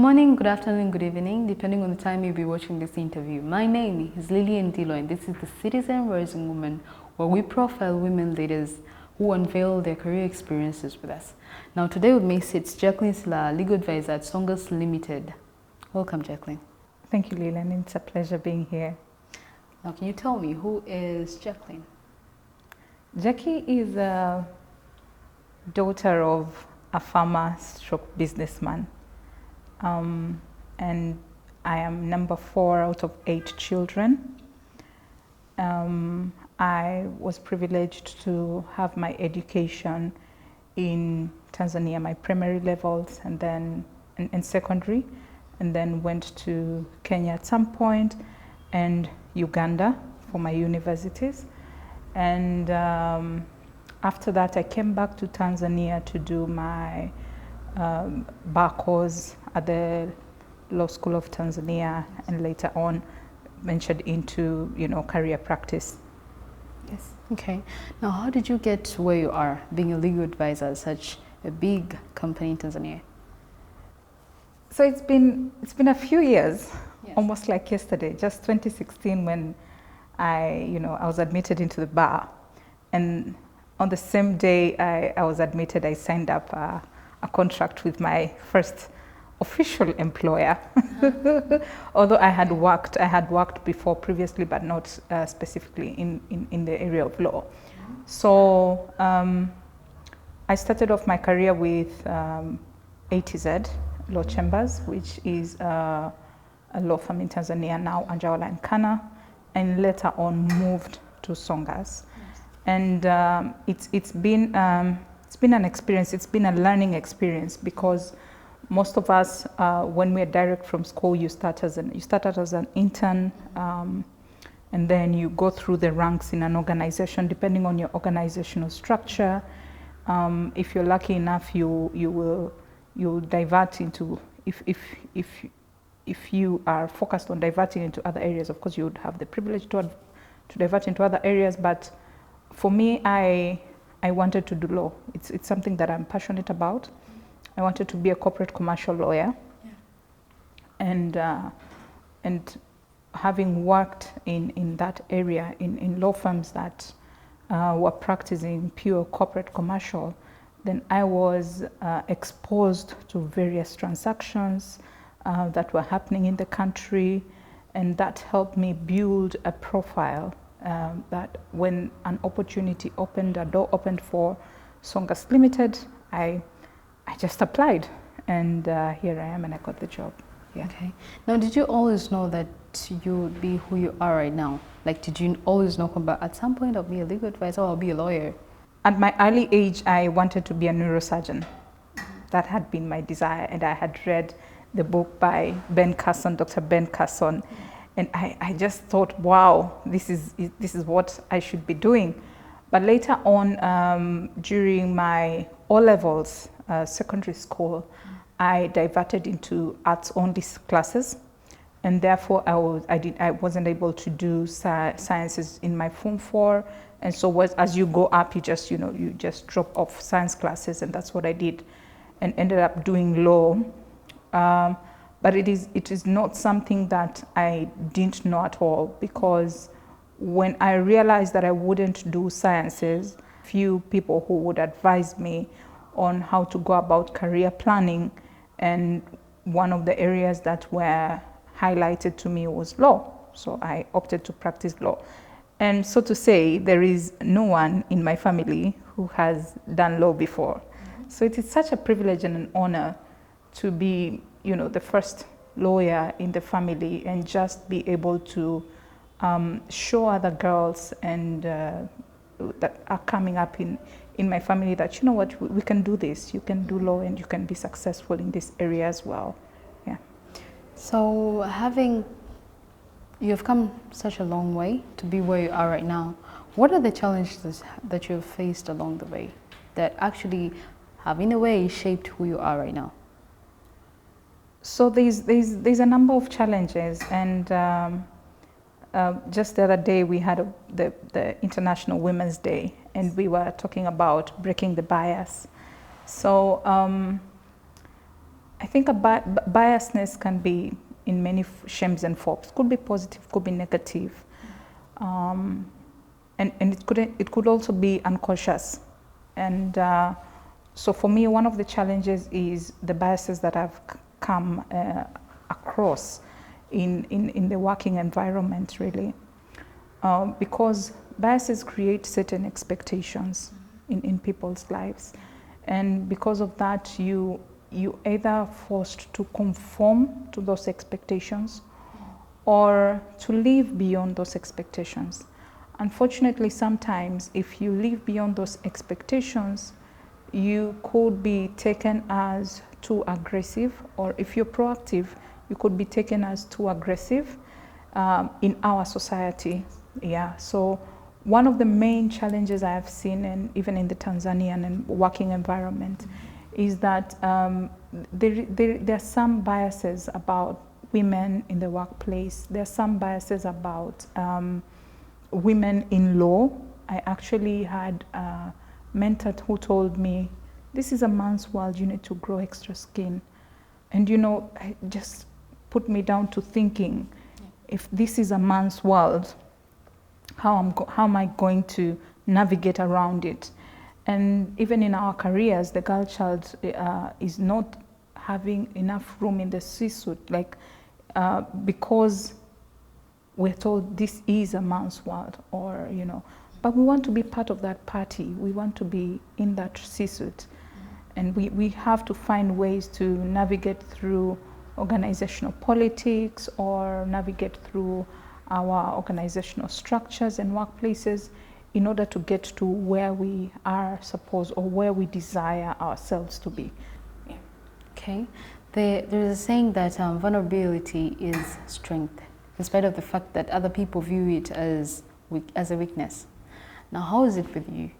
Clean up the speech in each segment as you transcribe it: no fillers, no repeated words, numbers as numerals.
morning, good afternoon, good evening, depending on the time you'll be watching this interview. My name is Lillian Dilo, and this is the Citizen Rising Woman, where we profile women leaders who unveil their career experiences with us. Now, today with me sits Jackline Silaa, legal advisor at Songas Limited. Welcome, Jackline. Thank you, Lillian. It's a pleasure being here. Now, can you tell me, who is Jackline? Jackie is a daughter of a farmer stroke businessman. And I am number 4 out of 8 children. I was privileged to have my education in Tanzania, my primary levels, and then in secondary, and then went to Kenya at some point, and Uganda for my universities. And after that, I came back to Tanzania to do my bar course at the Law School of Tanzania, and later on ventured into, career practice. Yes. Okay. Now, how did you get to where you are, being a legal advisor at such a big company in Tanzania? So it's been a few years, Yes. almost like yesterday, just 2016 when I was admitted into the bar, and on the same day I was admitted, I signed up a contract with my first official employer. Although I had worked before previously, but not specifically in the area of law. So I started off my career with ATZ Law Chambers, which is a law firm in Tanzania now, Anjawala and Kana, and later on moved to Songas. And it's been an experience. It's been a learning experience, because most of us, when we're direct from school, you start out as an intern, and then you go through the ranks in an organization, depending on your organizational structure. If you're lucky enough, you'll divert into, if you are focused on diverting into other areas, of course you would have the privilege to divert into other areas. But for me, I wanted to do law. It's something that I'm passionate about. I wanted to be a corporate commercial lawyer. Yeah. And having worked in that area, in law firms that were practicing pure corporate commercial, then I was exposed to various transactions that were happening in the country, and that helped me build a profile that when an opportunity opened, a door opened for Songas Limited, I just applied, and here I am, and I got the job. Yeah. Okay. Now, did you always know that you would be who you are right now? Like, did you always know about at some point I'll be a legal advisor or I'll be a lawyer? At my early age, I wanted to be a neurosurgeon. That had been my desire, and I had read the book by Dr. Ben Carson, and I just thought, wow, this is what I should be doing. But later on, during my O-levels, secondary school, I diverted into arts-only classes, and therefore I wasn't able to do sciences in my Form 4. And so as you go up, you just drop off science classes, and that's what I did, and ended up doing law. But it is not something that I didn't know at all, because when I realized that I wouldn't do sciences, few people who would advise me on how to go about career planning, and one of the areas that were highlighted to me was law. So I opted to practice law. And so to say, there is no one in my family who has done law before. Mm-hmm. So it is such a privilege and an honor to be, the first lawyer in the family, and just be able to show other girls and that are coming up in my family that, we can do this. You can do law, and you can be successful in this area as well. Yeah. So you've come such a long way to be where you are right now. What are the challenges that you've faced along the way that actually have, in a way, shaped who you are right now? So there's a number of challenges, and just the other day we had the International Women's Day, and we were talking about breaking the bias. So I think biasness can be in many shapes and forms. Could be positive, could be negative, and it could also be unconscious. And so for me, one of the challenges is the biases that I've come across in the working environment, really, because biases create certain expectations in people's lives, and because of that, you either forced to conform to those expectations or to live beyond those expectations. Unfortunately, sometimes if you live beyond those expectations, you could be taken as too aggressive, or if you're proactive, you could be taken as too aggressive in our society. Yeah. So one of the main challenges I have seen, and even in the Tanzanian and working environment, is that there are some biases about women in the workplace. There are some biases about women in law. I actually had a mentor who told me, this is a man's world, you need to grow extra skin. And it just put me down to thinking, if this is a man's world, how am I going to navigate around it? And even in our careers, the girl child is not having enough room in the C-suite, because we're told this is a man's world, but we want to be part of that party. We want to be in that C-suite. And we have to find ways to navigate through organizational politics or navigate through our organizational structures and workplaces in order to get to where we are supposed, or where we desire ourselves to be. Yeah. Okay. There's a saying that vulnerability is strength, in spite of the fact that other people view it as a weakness. Now, how is it with you?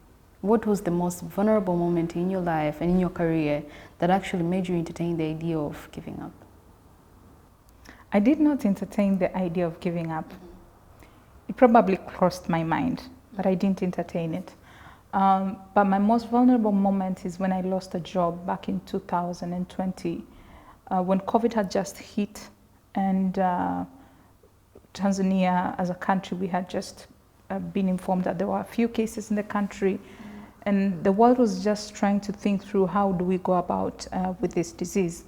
What was the most vulnerable moment in your life and in your career that actually made you entertain the idea of giving up? I did not entertain the idea of giving up. It probably crossed my mind, but I didn't entertain it. But my most vulnerable moment is when I lost a job back in 2020, when COVID had just hit, and Tanzania as a country, we had just been informed that there were a few cases in the country, and the world was just trying to think through how do we go about with this disease.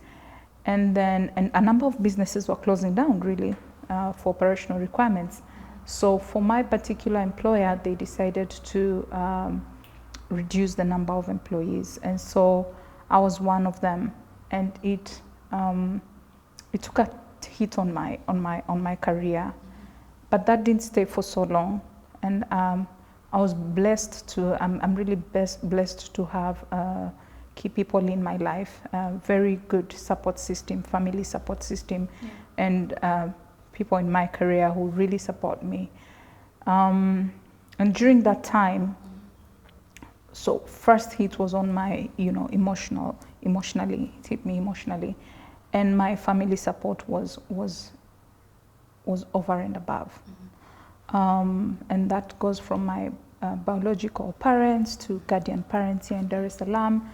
And a number of businesses were closing down, really, for operational requirements. So for my particular employer, they decided to reduce the number of employees, and so I was one of them. And it took a hit on my career, but that didn't stay for so long. And I was blessed to. I'm really blessed to have key people in my life, very good support system, family support system, and people in my career who really support me. And during that time, so first hit was on my, emotionally, it hit me emotionally, and my family support was over and above. And that goes from my biological parents to guardian parents here in Dar es Salaam.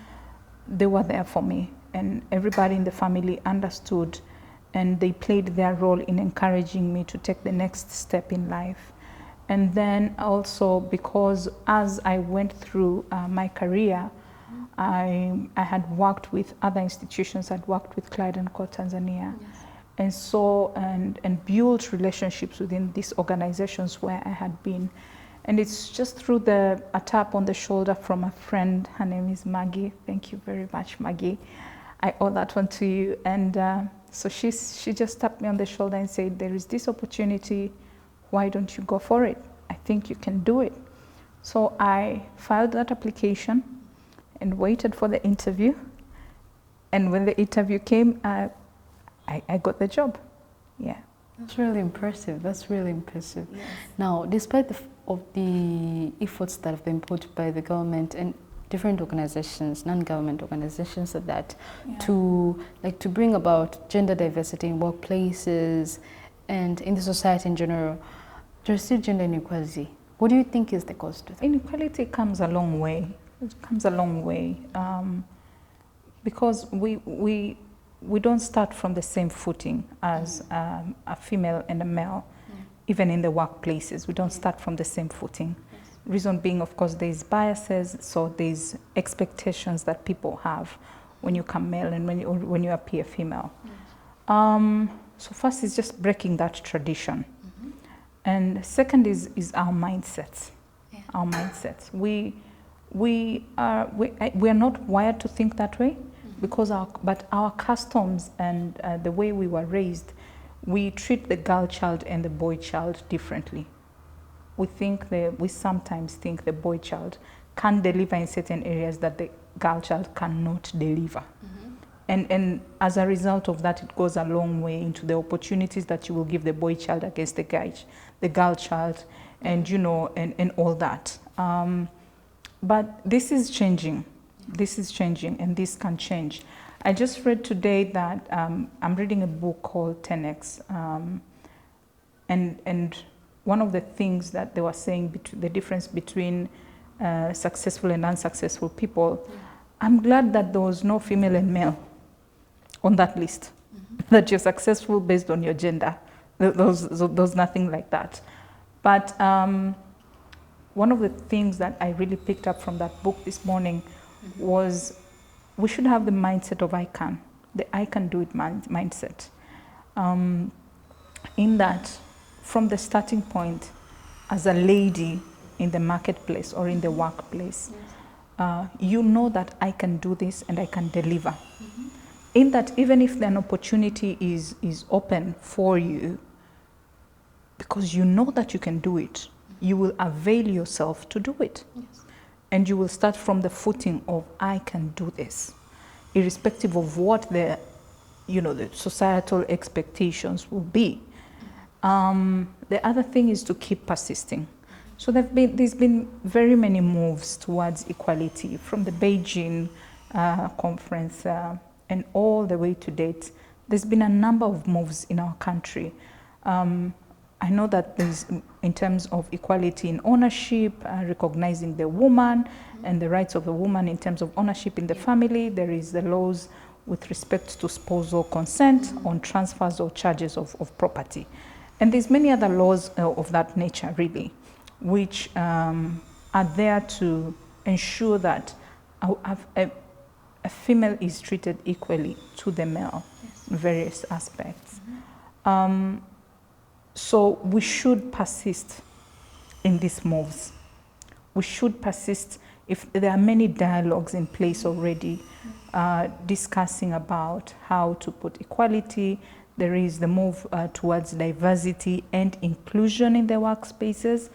They were there for me, and everybody in the family understood, and they played their role in encouraging me to take the next step in life. And then also, because as I went through my career, I had worked with other institutions. I'd worked with Clyde & Co Tanzania, and so and built relationships within these organizations where I had been. And it's just through a tap on the shoulder from a friend. Her name is Maggie. Thank you very much, Maggie. I owe that one to you. And so she just tapped me on the shoulder and said, there is this opportunity. Why don't you go for it? I think you can do it. So I filed that application and waited for the interview. And when the interview came, I got the job. Yeah. That's really impressive. That's really impressive. Yes. Now, despite of the efforts that have been put by the government and different organizations, non-government organizations, to bring about gender diversity in workplaces and in the society in general, there's still gender inequality. What do you think is the cause to that? Inequality comes a long way. It comes a long way because we we don't start from the same footing as a female and a male. Even in the workplaces, we don't start from the same footing. Reason being, of course, there's biases, so there's expectations that people have when you come male and when you appear female. So first is just breaking that tradition. And second is our mindsets. Our mindsets. We are not wired to think that way, because but our customs and the way we were raised, we treat the girl child and the boy child differently. We sometimes think the boy child can deliver in certain areas that the girl child cannot deliver. And as a result of that, it goes a long way into the opportunities that you will give the boy child against the girl child, and and all that. But this is changing. This is changing, and this can change. I just read today that I'm reading a book called 10X, and one of the things that they were saying, the difference between successful and unsuccessful people, I'm glad that there was no female and male on that list, that you're successful based on your gender. There's nothing like that. But one of the things that I really picked up from that book this morning was we should have the mindset of I can, the I can do it mindset. In that, from the starting point, as a lady in the marketplace or in the workplace, you know that I can do this and I can deliver. In that, even if an opportunity is open for you, because you know that you can do it, you will avail yourself to do it. And you will start from the footing of I can do this, irrespective of what the societal expectations will be. The other thing is to keep persisting. So there's been very many moves towards equality, from the Beijing conference and all the way to date. There's been a number of moves in our country. I know that there's, in terms of equality in ownership, recognizing the woman and the rights of the woman in terms of ownership in the family. There is the laws with respect to spousal consent on transfers or charges of property. And there's many other laws of that nature, really, which are there to ensure that a female is treated equally to the male in various aspects. So we should persist in these moves. We should persist. If there are many dialogues in place already discussing about how to put equality, there is the move towards diversity and inclusion in the workspaces.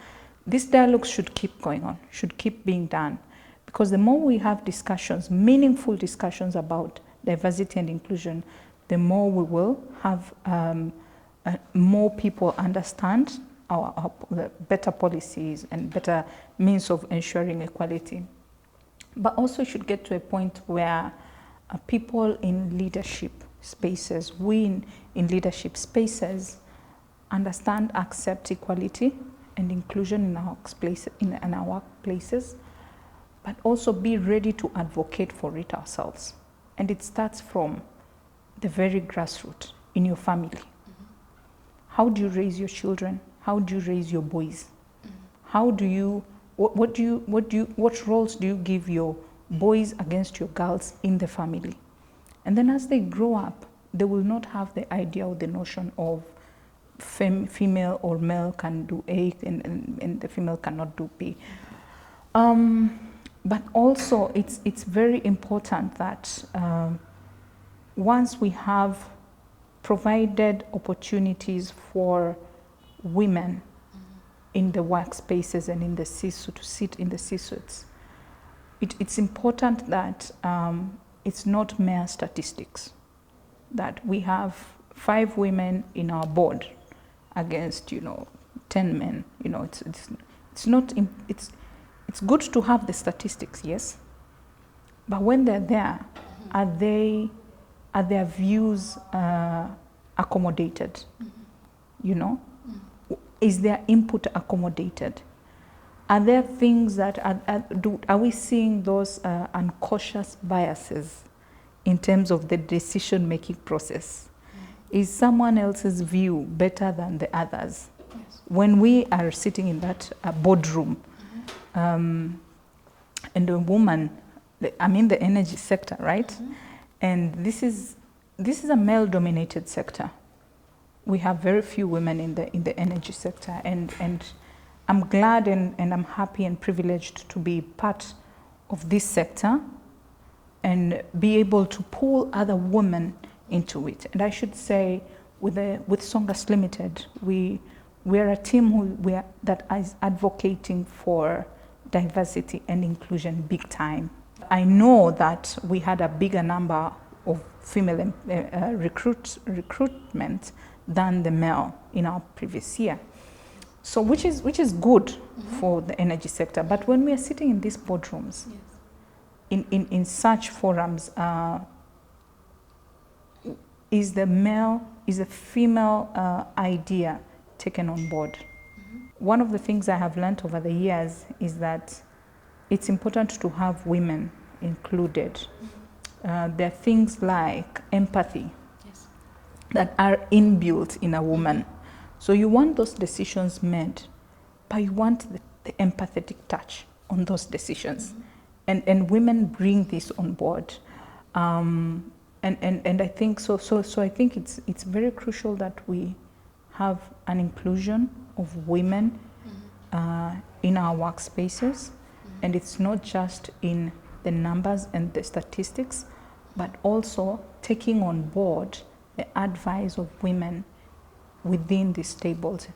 These dialogues should keep going on, should keep being done, because the more we have discussions, meaningful discussions about diversity and inclusion, the more we will have more people understand our better policies and better means of ensuring equality. But also should get to a point where people in leadership spaces, we in leadership spaces, understand, accept equality and inclusion in our workplaces, but also be ready to advocate for it ourselves. And it starts from the very grassroots in your family. How do you raise your children? How do you raise your boys? How do you, what roles do you give your boys against your girls in the family? And then as they grow up, they will not have the idea or the notion of female or male can do A and the female cannot do B. But also it's very important that once we have provided opportunities for women in the workspaces and in the C-suite, to sit in the C-suites, it's important that it's not mere statistics, that we have 5 women in our board against 10 men. It's good to have the statistics, yes, but when they're there, are their views accommodated? Is their input accommodated? Are there things that are we seeing those unconscious biases in terms of the decision-making process? Is someone else's view better than the others? Yes. When we are sitting in that boardroom, and a woman, I'm in the energy sector, right? And this is a male-dominated sector. We have very few women in the energy sector, and I'm glad and I'm happy and privileged to be part of this sector and be able to pull other women into it. And I should say, with Songas Limited, we're a team that is advocating for diversity and inclusion big time. I know that we had a bigger number of female recruitment than the male in our previous year. So which is good for the energy sector. But when we are sitting in these boardrooms, yes, in such forums, is the female idea taken on board? One of the things I have learned over the years is that it's important to have women included. There are things like empathy, yes, that are inbuilt in a woman. So you want those decisions made, but you want the empathetic touch on those decisions. And women bring this on board. And I think so I think it's very crucial that we have an inclusion of women in our workspaces. And it's not just in the numbers and the statistics, but also taking on board the advice of women within these tables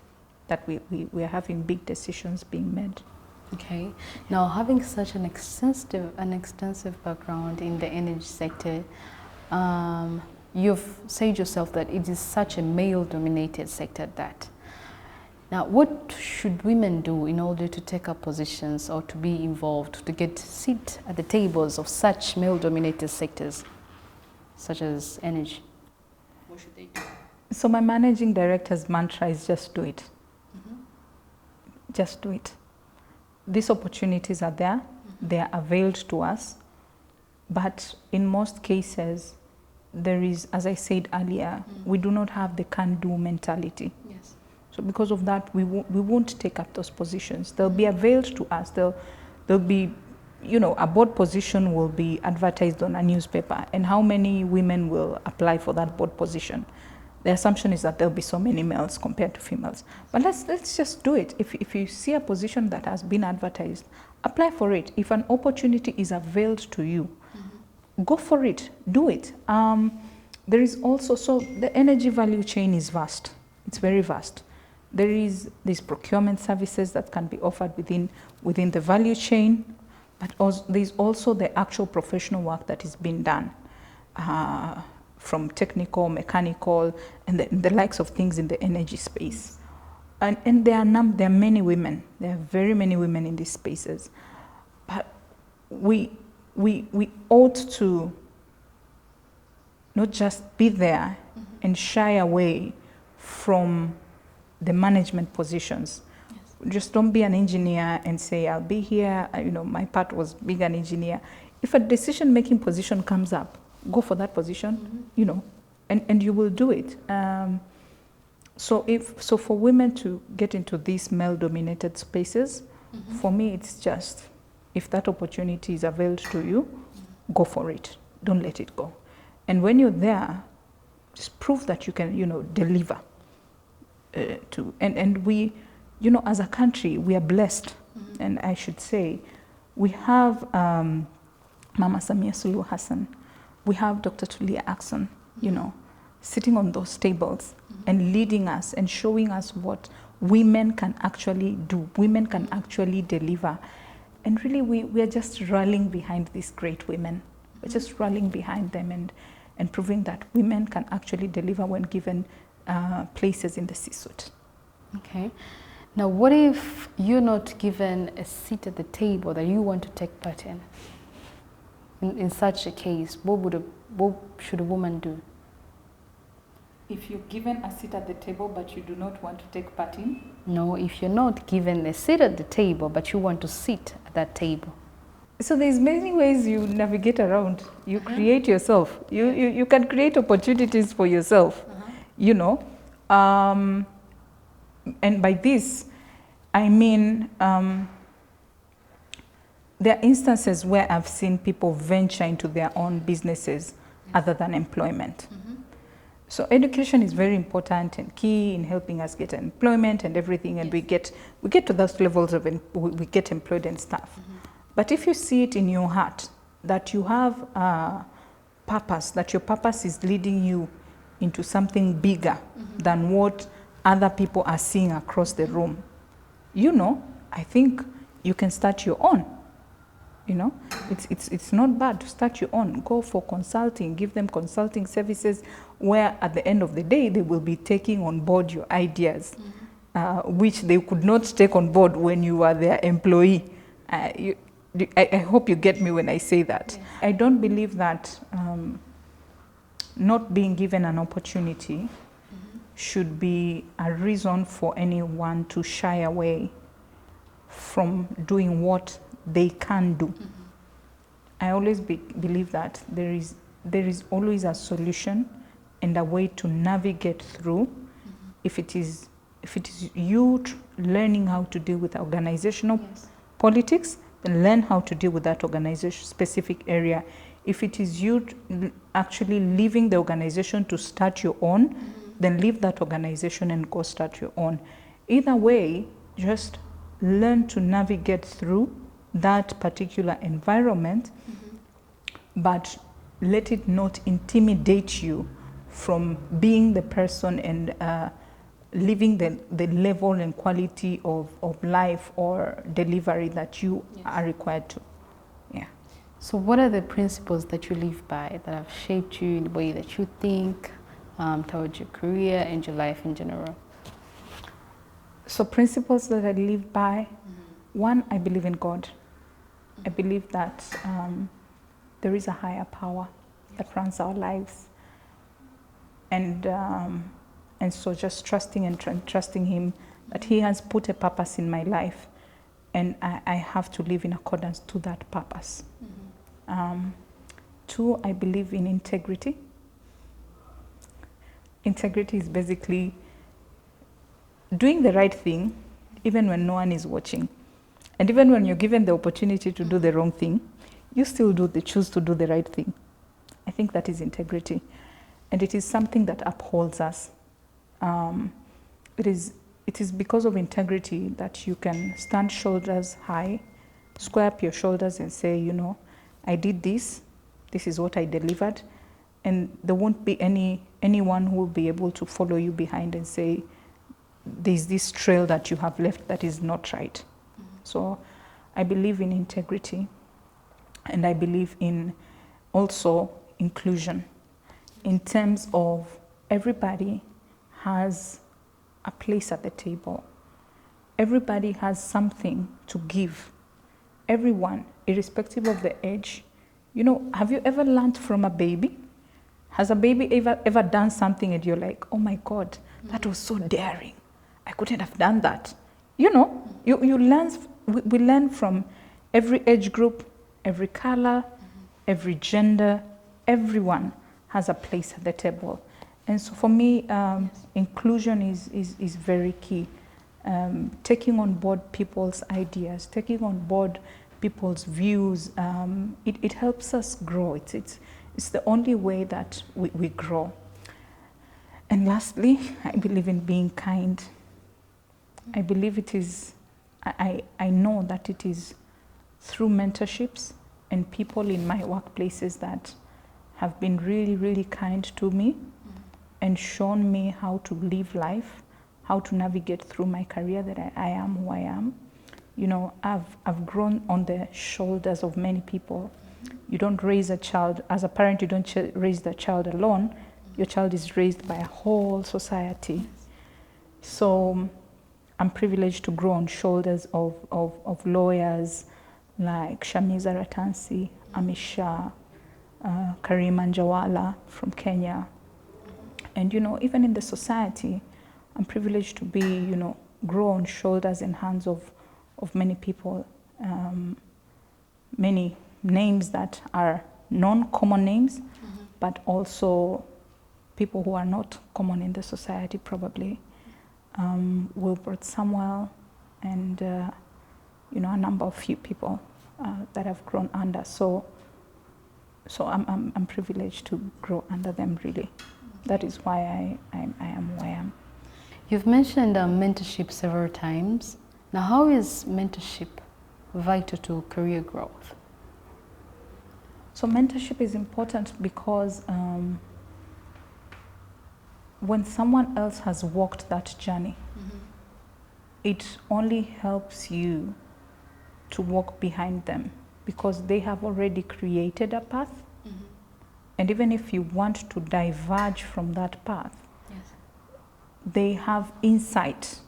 that we are having big decisions being made. Okay. Now, having such an extensive background in the energy sector, you've said yourself that it is such a male-dominated sector that. Now, what should women do in order to take up positions or to be involved, to get sit at the tables of such male-dominated sectors, such as energy? What should they do? So my managing director's mantra is just do it. Just do it. These opportunities are there. They are availed to us. But in most cases, there is, as I said earlier, we do not have the can-do mentality. Yes. So because of that, we won't take up those positions. They'll be availed to us. They'll be, a board position will be advertised on a newspaper. And how many women will apply for that board position? The assumption is that there'll be so many males compared to females. But let's just do it. If you see a position that has been advertised, apply for it. If an opportunity is availed to you, go for it. Do it. There is also, so the energy value chain is vast. It's very vast. There is these procurement services that can be offered within the value chain, but also, there's also the actual professional work that is being done. From technical, mechanical, and the likes of things in the energy space. And there are many women. There are very many women in these spaces. But we ought to not just be there and shy away from the management positions. Yes. Just don't be an engineer and say, I'll be here, my part was being an engineer. If a decision-making position comes up, go for that position, and you will do it. So for women to get into these male-dominated spaces, for me, it's just, if that opportunity is availed to you, go for it. Don't let it go. And when you're there, just prove that you can, deliver. And we, as a country, we are blessed. And I should say, we have Mama Samia Suluhu Hassan. We have Dr. Tulia Ackson, sitting on those tables and leading us and showing us what women can actually do, women can actually deliver. And really, we are just rallying behind these great women. We're just rallying behind them and proving that women can actually deliver when given places in the C-suite. Okay. Now, what if you're not given a seat at the table that you want to take part in? In such a case, what should a woman do? If you're given a seat at the table but you do not want to take part in? No, if you're not given a seat at the table but you want to sit at that table. So there's many ways you navigate around. You create yourself. You can create opportunities for yourself, you know. And by this, I mean, there are instances where I've seen people venture into their own businesses other than employment. So education is very important and key in helping us get employment and everything, and we get to those levels of we get employed and stuff. But if you see it in your heart that you have a purpose, that your purpose is leading you into something bigger than what other people are seeing across the room, you know, I think you can start your own. You know, it's not bad to start your own. Go for consulting, give them consulting services where at the end of the day they will be taking on board your ideas, which they could not take on board when you are their employee. I hope you get me when I say that. Yeah. I don't believe that not being given an opportunity should be a reason for anyone to shy away from doing what they can do. I always believe that there is always a solution and a way to navigate through. If it is you learning how to deal with organizational politics, then learn how to deal with that organization specific area. If it is you actually leaving the organization to start your own, then leave that organization and go start your own. Either way, just learn to navigate through that particular environment, but let it not intimidate you from being the person and living the level and quality of life or delivery that you are required to. Yeah. So what are the principles that you live by that have shaped you in the way that you think towards your career and your life in general? So principles that I live by, one, I believe in God. I believe that there is a higher power that runs our lives, and so just trusting Him that He has put a purpose in my life, and I have to live in accordance to that purpose. Two, I believe in integrity. Integrity is basically doing the right thing even when no one is watching. And even when you're given the opportunity to do the wrong thing, you still choose to do the right thing. I think that is integrity. And it is something that upholds us. It is because of integrity that you can stand shoulders high, square up your shoulders and say, you know, I did this is what I delivered. And there won't be anyone who will be able to follow you behind and say, there's this trail that you have left that is not right. So I believe in integrity, and I believe in also inclusion in terms of everybody has a place at the table. Everybody has something to give. Everyone, irrespective of the age. You know, have you ever learned from a baby? Has a baby ever done something and you're like, oh my God, that was so daring. I couldn't have done that. You know, you learn. We learn from every age group, every color, every gender. Everyone has a place at the table. And so for me, inclusion is very key. Taking on board people's ideas, taking on board people's views, it helps us grow. It's the only way that we grow. And lastly, I believe in being kind. I believe it is, I know that it is through mentorships and people in my workplaces that have been really, really kind to me and shown me how to live life, how to navigate through my career, that I am who I am. You know, I've grown on the shoulders of many people. You don't raise a child, as a parent, you don't raise the child alone. Your child is raised by a whole society. So I'm privileged to grow on shoulders of lawyers like Shamiza Ratansi, Amisha, Karim Anjawala from Kenya. And, you know, even in the society, I'm privileged to be, you know, grow on shoulders and hands of many people. many names that are non-common names, but also people who are not common in the society probably. Wilbert Samuel and you know, a number of few people that I've grown under. So I'm privileged to grow under them, really. That is why I am where I am. You've mentioned mentorship several times. Now, how is mentorship vital to career growth? So mentorship is important because when someone else has walked that journey, it only helps you to walk behind them, because they have already created a path. And even if you want to diverge from that path, they have insight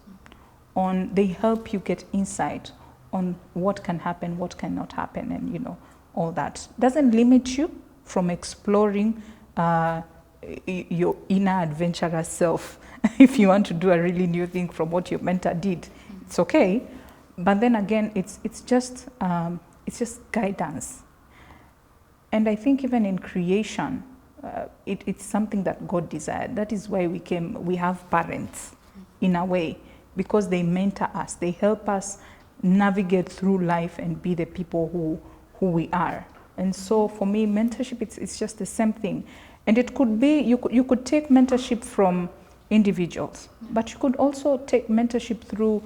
on, they help you get insight on what can happen, what cannot happen, and you know, all that. Doesn't limit you from exploring your inner adventurous self. If you want to do a really new thing from what your mentor did, it's okay. But then again, it's just guidance. And I think even in creation, it's something that God desired. That is why we have parents in a way, because they mentor us. They help us navigate through life and be the people who we are. And so for me, mentorship, it's just the same thing. And it could be, you could take mentorship from individuals, but you could also take mentorship through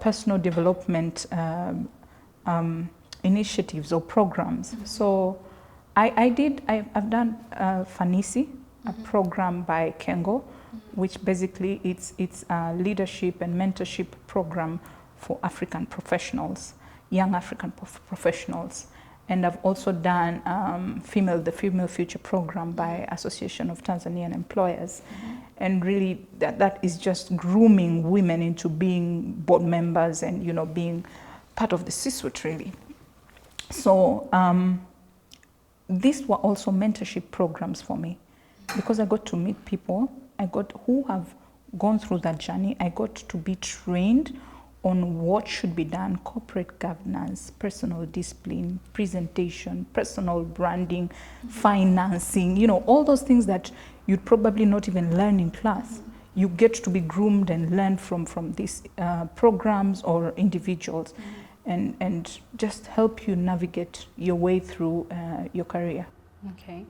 personal development initiatives or programs. So I've done Fanisi, a program by Kengo, which basically it's a leadership and mentorship program for African professionals, young African professionals. And I've also done the Female Future program by Association of Tanzanian Employers. And really that is just grooming women into being board members and, you know, being part of the C-suite, really. So these were also mentorship programs for me, because I got to meet people who have gone through that journey. I got to be trained on what should be done: corporate governance, personal discipline, presentation, personal branding, financing, you know, all those things that you'd probably not even learn in class. You get to be groomed and learn from these programs or individuals, and just help you navigate your way through your career. Okay.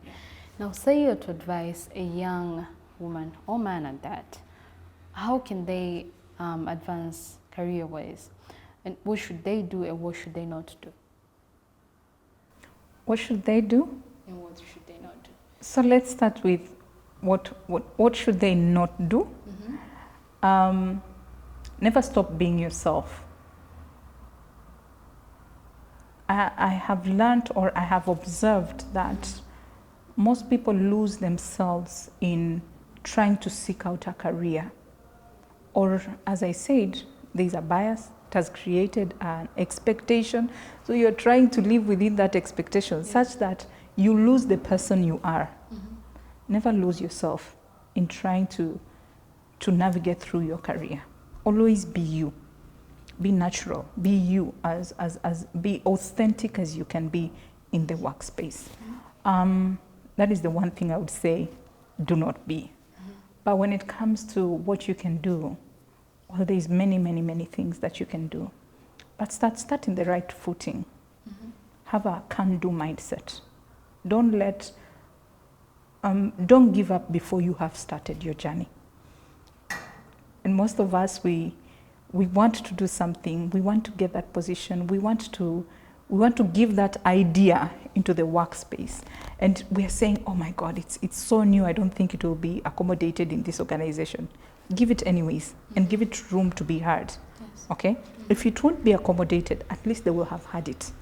Now, say you're to advise a young woman or man at that, how can they advance career-wise? And what should they do and what should they not do? What should they do? And what should they not do? So let's start with what should they not do? Never stop being yourself. I have learned, or I have observed, that most people lose themselves in trying to seek out a career. Or, as I said, there's a bias. It has created an expectation. So you're trying to live within that expectation, such that you lose the person you are. Never lose yourself in trying to navigate through your career. Always be you. Be natural. Be you, be authentic as you can be in the workspace. That is the one thing I would say, do not be. But when it comes to what you can do, well, there's many things that you can do. But start in the right footing. Have a can-do mindset. Don't give up before you have started your journey. And most of us, we want to do something. We want to get that position. We want to give that idea into the workspace. And we are saying, oh my God, it's so new. I don't think it will be accommodated in this organization. Give it anyways, and give it room to be heard. Yes. Okay? If it won't be accommodated, at least they will have had it.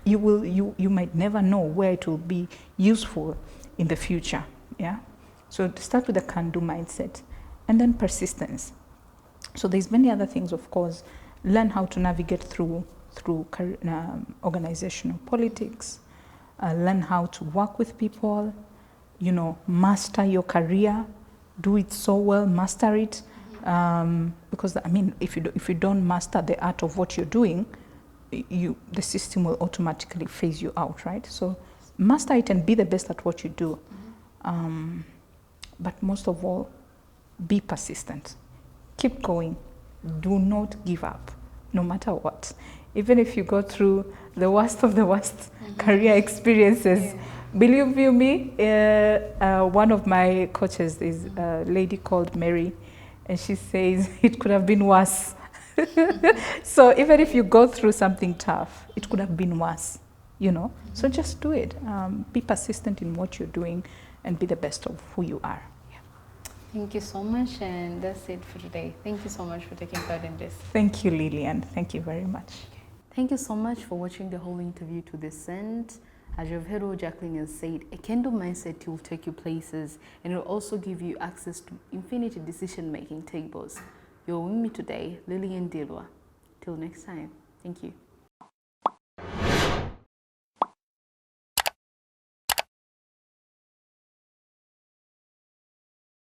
You might never know where it will be useful in the future. Yeah. So start with a can-do mindset, and then persistence. So there's many other things, of course. Learn how to navigate through organizational politics. Learn how to work with people. You know, master your career. Do it so well. Master it. Because I mean, if you don't master the art of what you're doing, the system will automatically phase you out, right? So master it and be the best at what you do. But most of all, be persistent. Keep going. Do not give up, no matter what. Even if you go through the worst of the worst career experiences, believe you me, one of my coaches is a lady called Mary, and she says it could have been worse. So even if you go through something tough, it could have been worse, you know. So just do it. Be persistent in what you're doing and be the best of who you are. Thank you so much, and that's it for today. Thank you so much for taking part in this. Thank you, Lillian. Thank you very much. Thank you so much for watching the whole interview to this end. As you've heard what Jackline has said, a kingdom mindset will take you places, and it will also give you access to infinite decision-making tables. You're with me today, Lillian Dilwa. Till next time, thank you.